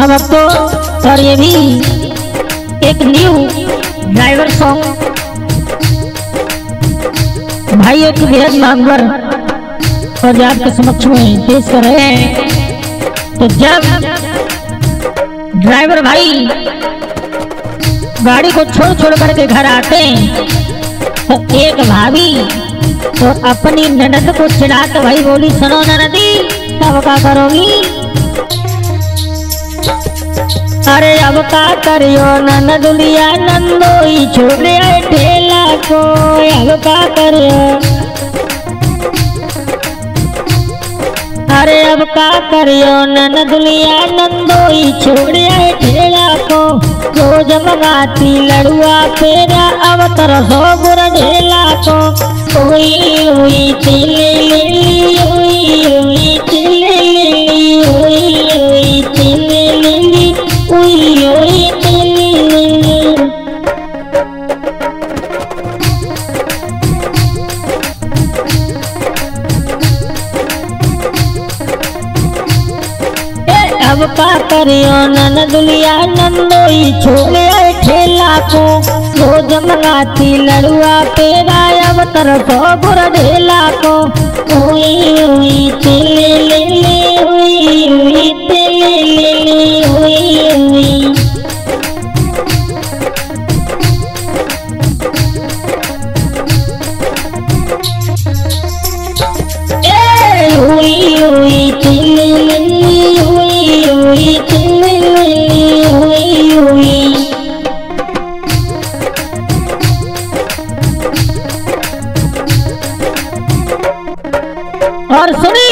भक्तों, और ये भी एक न्यू ड्राइवर सॉन्ग भाइयों की बेहद मांग पर और आपके समक्ष में पेश कर रहे हैं। तो जब ड्राइवर भाई गाड़ी को छोड़ करके घर आते हैं तो एक भाभी तो अपनी ननद को चिढ़ाते भाई बोली, सुनो ननदी तब क्या करोगी? अरे अब का करियो ननदुलिया नंदोई छोड़े ठेला को, अब का करियो? अरे अब का करियो ननदुलिया नंदोई छोड़े ठेला को, रोज मंगाती लड़ुआ पेरा अब तरसो गुर ढेला को। ओई ओई तिले लिली, ओई ओई तिले लिली, ओई ओई तिले लिली, ओई ओई तिले लिली। अब का करियो ननदुलिया नंदोई छोड़े ठेला को, रोज मंगाती लड़ुआ पेरा अब तरसो गुर ढेला को। ओई ओई तिले लिली, ओई ओई तिले लिली, ओई ओई। ओई ओई तिले लिली, ओई ओई तिले लिली, ओई ओई। और सुनी,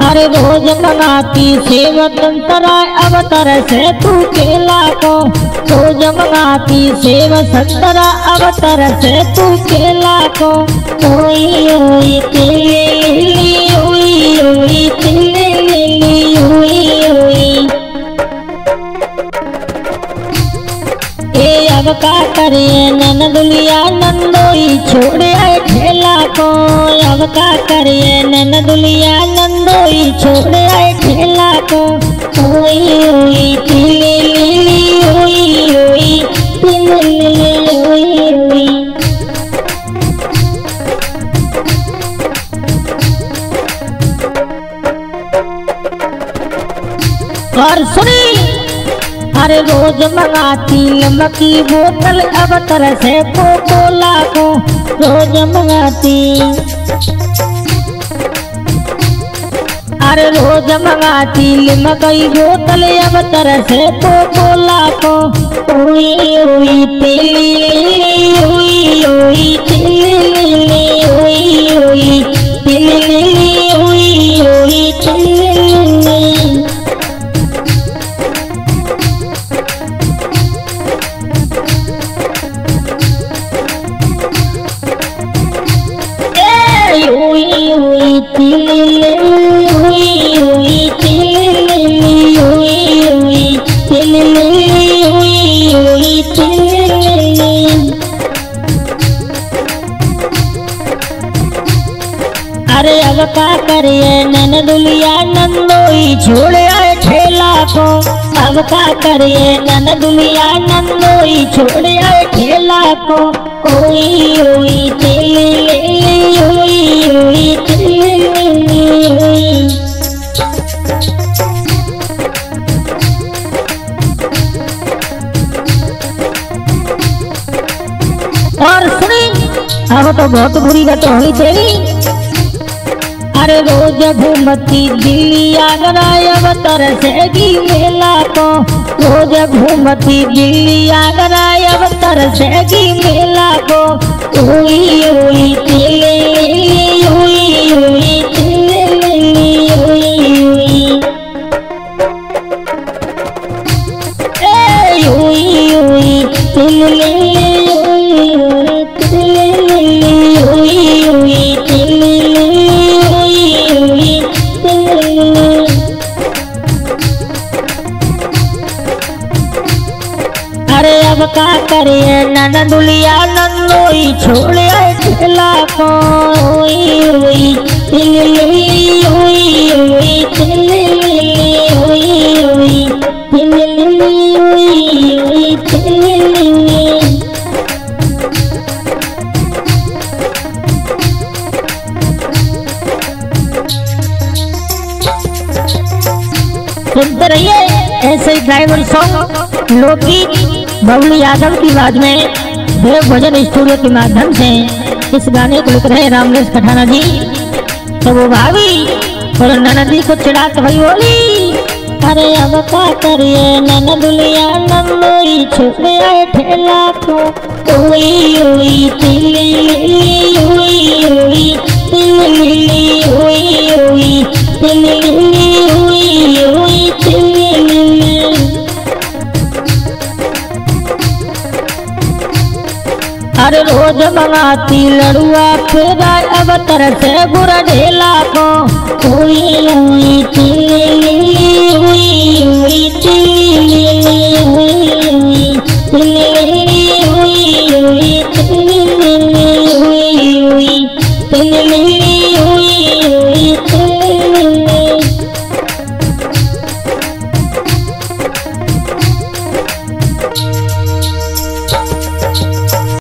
अरे रोज मंगाती सेवत संतरा अब तरसे तू केला को, रोज मंगाती सेव संतरा अब तरसे तू केला को। ओई ओई तिले लिली, ओई ओई तिले लिली, ओई ओई। ए अब का करिए ननदुलिया नंदोई छोड़े ठेला को, अब का करिए ननदुलिया नंदोई छोड़े ठेला को। ओई ओई तिले लिली, ओई ओई तिले लिली, ओई ओई। और सुनी, अरे रोज मंगाती लमकी बोतल अब तरसे कोकोला को, रोज मंगाती। अरे रोज मंगाती लिमकई बोतल अब तरसे कोकोला को। ओई ओई तिली लिली, ओई ओई तिली लिली, ओई ओई तिली लिली, ओई ओई तिली लिली। ओई ओई तिले लिली, ओई ओई तिले लिली, ओई ओई तिले लिली, ओई ओई तिले लिली। अरे अब का करिए ननदुलिया नंदोई छोड़े ठेला को, अब का करिए ननदुलिया नंदोई छोड़े ठेला को। ओई ओई तिले लिली, ओई ओई तिले लिली, ओई। और सुनी, अब तो बहुत बुरी बात हुई तेरी। अरे रोज घूमती दिल्ली आगरा अब तरसेगी मेला को, रोज घूमती दिल्ली आगरा अब तरसेगी मेला को। ओई ओई तिले लिली, ओई ओई तिले लिली, ओई ओई। ओई ओई तिले लिली, ओई ओई तिले लिली, ओई ओई तिले लिली, ओई ओई तिले लिली। अरे अब का करिए ननदुलिया नंदोई छोड़े ठेला को। ओई ओई तिले लिली, ओई ओई तिले लिली, ओई ओई। ट्राइबल सॉन्ग लोकगीत बबलू यादव की आवाज में देव भजन स्टूडियो के माध्यम से इस गाने को लिख रहे रामलेश पठाना जी। तो वो भाभी और ननदी को चिढ़ात भाई बोली, अरे अब क्या करिए ननदुलिया नंदोई छुपे आए ठेला को, ओई ओई तिली लिली ओई ओई तिली लिली ओई ओई तिली लिली ओई ओई तिली लिली। अरे रोज मंगाती लड़ुआ फिर अब तरह से बुरा ढेला को, ओई ओई तिली